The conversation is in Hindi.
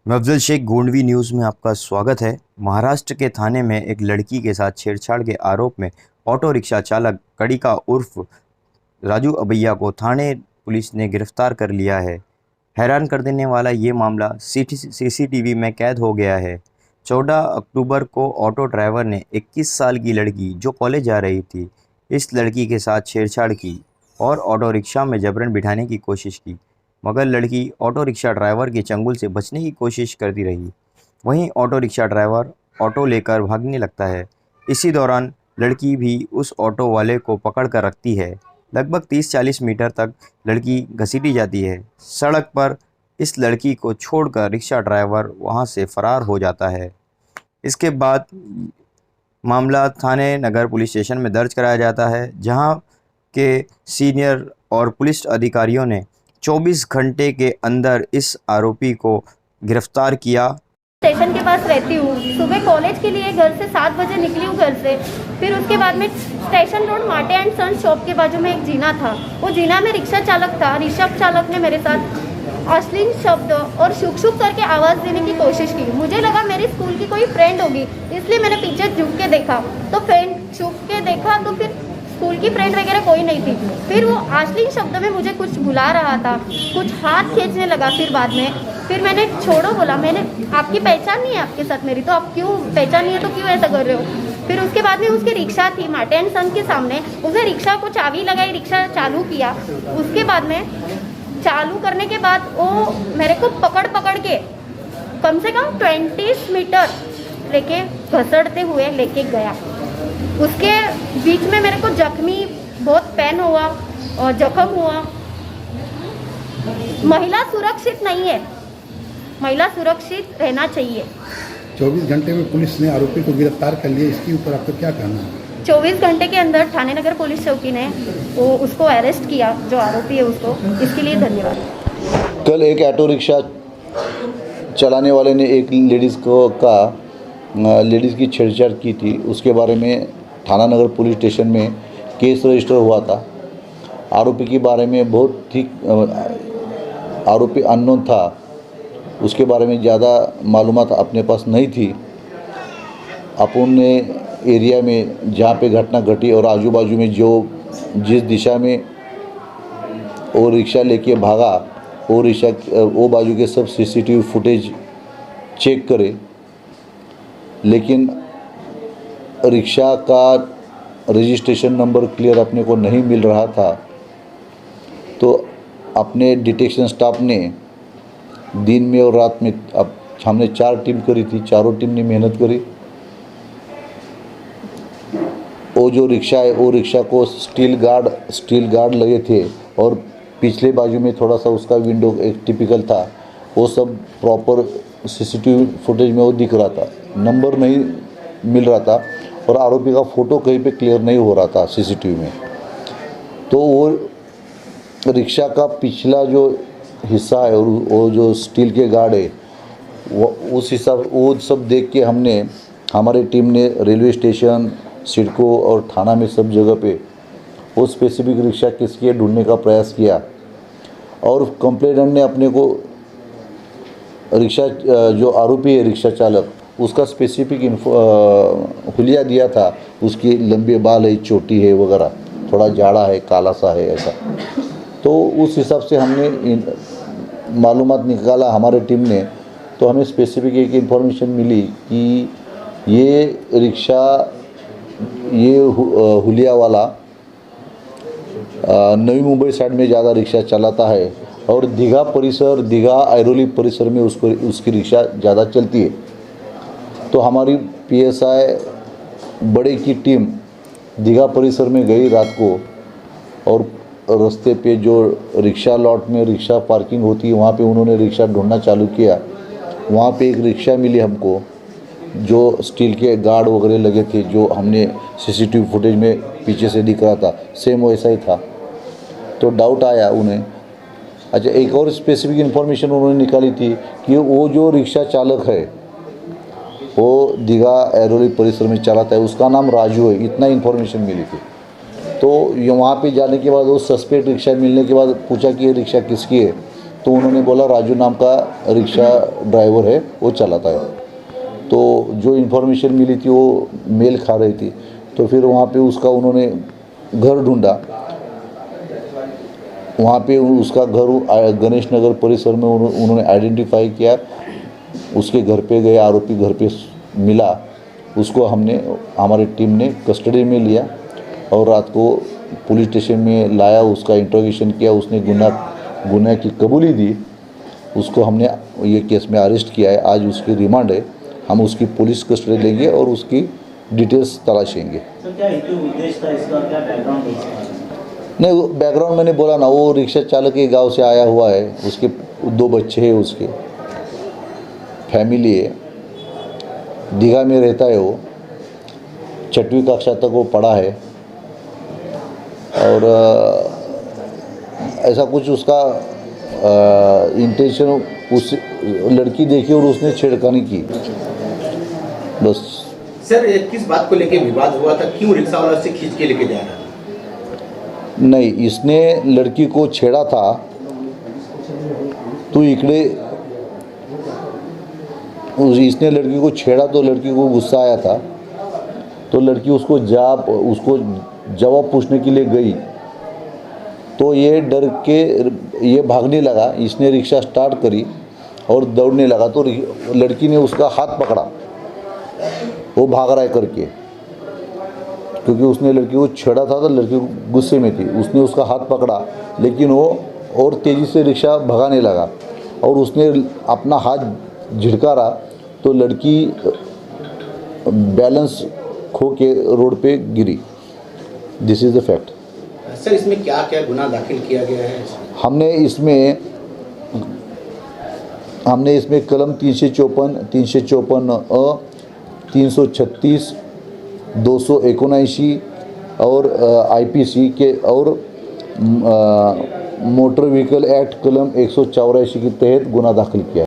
अफजल शेख गोंडवी न्यूज़ में आपका स्वागत है। महाराष्ट्र के थाने में एक लड़की के साथ छेड़छाड़ के आरोप में ऑटो रिक्शा चालक कड़िका उर्फ राजू अभैया को थाने पुलिस ने गिरफ्तार कर लिया है। हैरान कर देने वाला ये मामला सीसीटीवी में कैद हो गया है। 14 अक्टूबर को ऑटो ड्राइवर ने 21 साल की लड़की जो कॉलेज जा रही थी, इस लड़की के साथ छेड़छाड़ की और ऑटो रिक्शा में जबरन बिठाने की कोशिश की, मगर लड़की ऑटो रिक्शा ड्राइवर के चंगुल से बचने की कोशिश करती रही। वहीं ऑटो रिक्शा ड्राइवर ऑटो लेकर भागने लगता है। इसी दौरान लड़की भी उस ऑटो वाले को पकड़ कर रखती है। लगभग 30-40 मीटर तक लड़की घसीटी जाती है। सड़क पर इस लड़की को छोड़कर रिक्शा ड्राइवर वहां से फरार हो जाता है। इसके बाद मामला थाने नगर पुलिस स्टेशन में दर्ज कराया जाता है, जहां के सीनियर और पुलिस अधिकारियों ने 24 घंटे के अंदर इस आरोपी को गिरफ्तार किया। स्टेशन के पास रहती हूँ। सुबह कॉलेज के लिए घर से 7 बजे निकली हूँ घर से। फिर उसके बाद में स्टेशन रोड माटे एंड सन शॉप के बाजू में एक जीना था। वो जीना में रिक्शा चालक था। रिक्शा चालक ने मेरे साथ अश्लील शब्द और शुक शुक करके आवाज़ देने की कोशिश की। मुझे लगा मेरी स्कूल की कोई फ्रेंड होगी, इसलिए मैंने पीछे झुक के देखा तो फ्रेंड झुक के देखा तो फिर स्कूल की फ्रेंड वगैरह कोई नहीं थी। फिर वो अश्लील शब्द में मुझे कुछ बुला रहा था, कुछ हाथ खींचने लगा। फिर मैंने छोड़ो बोला, मैंने आपकी पहचान नहीं है आपके साथ मेरी, तो आप क्यों पहचान नहीं है तो क्यों ऐसा कर रहे हो। फिर उसके बाद में उसकी रिक्शा थी माटे एंड सन के सामने, उसने रिक्शा को चाबी लगाई, रिक्शा चालू किया। उसके बाद में चालू करने के बाद वो मेरे को पकड़ के कम से कम 20 मीटर लेके घसड़ते हुए लेके गया। उसके बीच में मेरे को जख्मी बहुत पेन हुआ और जख्म हुआ। महिला सुरक्षित नहीं है, महिला सुरक्षित रहना चाहिए। 24 घंटे में पुलिस ने आरोपी को गिरफ्तार कर लिया, इसके ऊपर आपका क्या कहना है? 24 घंटे के अंदर थाने नगर पुलिस चौकी ने उसको अरेस्ट किया, जो आरोपी है उसको, इसके लिए धन्यवाद। कल एक ऑटो रिक्शा चलाने वाले ने एक लेडीज़ की छेड़छाड़ की थी। उसके बारे में थाना नगर पुलिस स्टेशन में केस रजिस्टर हुआ था। आरोपी के बारे में बहुत ठीक आरोपी अननोन था, उसके बारे में ज़्यादा मालूमात अपने पास नहीं थी। अपन ने एरिया में जहाँ पे घटना घटी और आजू बाजू में जिस दिशा में वो रिक्शा लेके भागा, वो बाजू के सब सीसीटीवी फुटेज चेक करे, लेकिन रिक्शा का रजिस्ट्रेशन नंबर क्लियर अपने को नहीं मिल रहा था। तो अपने डिटेक्शन स्टाफ ने दिन में और रात में, अब हमने 4 टीम करी थी, चारों टीम ने मेहनत करी। वो जो रिक्शा है, वो रिक्शा को स्टील गार्ड लगे थे और पिछले बाजू में थोड़ा सा उसका विंडो एक टिपिकल था। वो सब प्रॉपर सीसीटीवी फुटेज में वो दिख रहा था, नंबर नहीं मिल रहा था और आरोपी का फ़ोटो कहीं पे क्लियर नहीं हो रहा था सीसीटीवी में। तो वो रिक्शा का पिछला जो हिस्सा है और वो जो स्टील के गार्ड है, वो सब देख के हमारी टीम ने रेलवे स्टेशन, सिडको और थाना में सब जगह पे वो स्पेसिफिक रिक्शा किसकी है ढूंढने का प्रयास किया। और कंप्लेनेंट ने अपने को रिक्शा जो आरोपी है रिक्शा चालक, उसका स्पेसिफिक हुलिया दिया था। उसकी लंबे बाल है, चोटी है वगैरह, थोड़ा जाड़ा है, काला सा है ऐसा। तो उस हिसाब से हमने मालूमात निकाला हमारे टीम ने। तो हमें स्पेसिफिक एक इन्फॉर्मेशन मिली कि ये रिक्शा, ये हुलिया वाला नवी मुंबई साइड में ज़्यादा रिक्शा चलाता है और दीघा ऐरोली परिसर में उसकी रिक्शा ज़्यादा चलती है। तो हमारी पीएसआई बड़े की टीम दीघा परिसर में गई रात को और रास्ते पे जो रिक्शा लॉट में रिक्शा पार्किंग होती है, वहाँ पे उन्होंने रिक्शा ढूंढना चालू किया। वहाँ पे एक रिक्शा मिली हमको, जो स्टील के गार्ड वगैरह लगे थे, जो हमने सीसीटीवी फुटेज में पीछे से दिख रहा था, सेम वैसा ही था। तो डाउट आया उन्हें। अच्छा, एक और स्पेसिफिक इन्फॉर्मेशन उन्होंने निकाली थी कि वो जो रिक्शा चालक है वो दीघा ऐरोली परिसर में चलाता है, उसका नाम राजू है, इतना इन्फॉर्मेशन मिली थी। तो वहाँ पे जाने के बाद वो सस्पेक्ट रिक्शा मिलने के बाद पूछा कि ये रिक्शा किसकी है, तो उन्होंने बोला राजू नाम का रिक्शा ड्राइवर है, वो चलाता है। तो जो इन्फॉर्मेशन मिली थी वो मेल खा रही थी, तो फिर वहाँ पे उसका उन्होंने घर ढूंढा। वहाँ पे उसका घर गणेश नगर परिसर में उन्होंने आइडेंटिफाई किया। उसके घर पे गए, आरोपी घर पे मिला, उसको हमारी टीम ने कस्टडी में लिया और रात को पुलिस स्टेशन में लाया, उसका इंट्रोगेशन किया। उसने गुनाह की कबूली दी। उसको हमने ये केस में अरेस्ट किया है। आज उसकी रिमांड है। हम उसकी पुलिस कस्टडी लेंगे और उसकी डिटेल्स तलाशेंगे। तो क्या हेतु उद्देश्य था इसका, क्या बैकग्राउंड है इसका? नहीं, वो बैकग्राउंड मैंने बोला ना, वो रिक्शा चालक के गांव से आया हुआ है। उसके 2 बच्चे हैं, उसके फैमिली है, दीघा में रहता है। वो 6वीं कक्षा तक वो पढ़ा है और ऐसा कुछ उसका इंटेंशन उस लड़की देखी और उसने छेड़खानी की, बस। सर, किस बात को लेके विवाद हुआ था? क्यों रिक्शा वाला से खींच के लेके जा रहा था? नहीं, इसने लड़की को छेड़ा था, तो इसने लड़की को छेड़ा तो लड़की को गुस्सा आया था, तो लड़की उसको जवाब पूछने के लिए गई, तो ये डर के ये भागने लगा। इसने रिक्शा स्टार्ट करी और दौड़ने लगा, तो लड़की ने उसका हाथ पकड़ा, वो भाग रहा है करके, क्योंकि उसने लड़की को छेड़ा था तो लड़की गुस्से में थी। उसने उसका हाथ पकड़ा, लेकिन वो और तेज़ी से रिक्शा भगाने लगा और उसने अपना हाथ झिड़कारा तो लड़की बैलेंस खो के रोड पे गिरी। This is the fact. Sir, इसमें क्या क्या गुनाह दाखिल किया गया है? हमने इसमें कलम 354, 354 336, 279 और IPC के और मोटर व्हीकल एक्ट कलम 184 के तहत गुनाह दाखिल किया।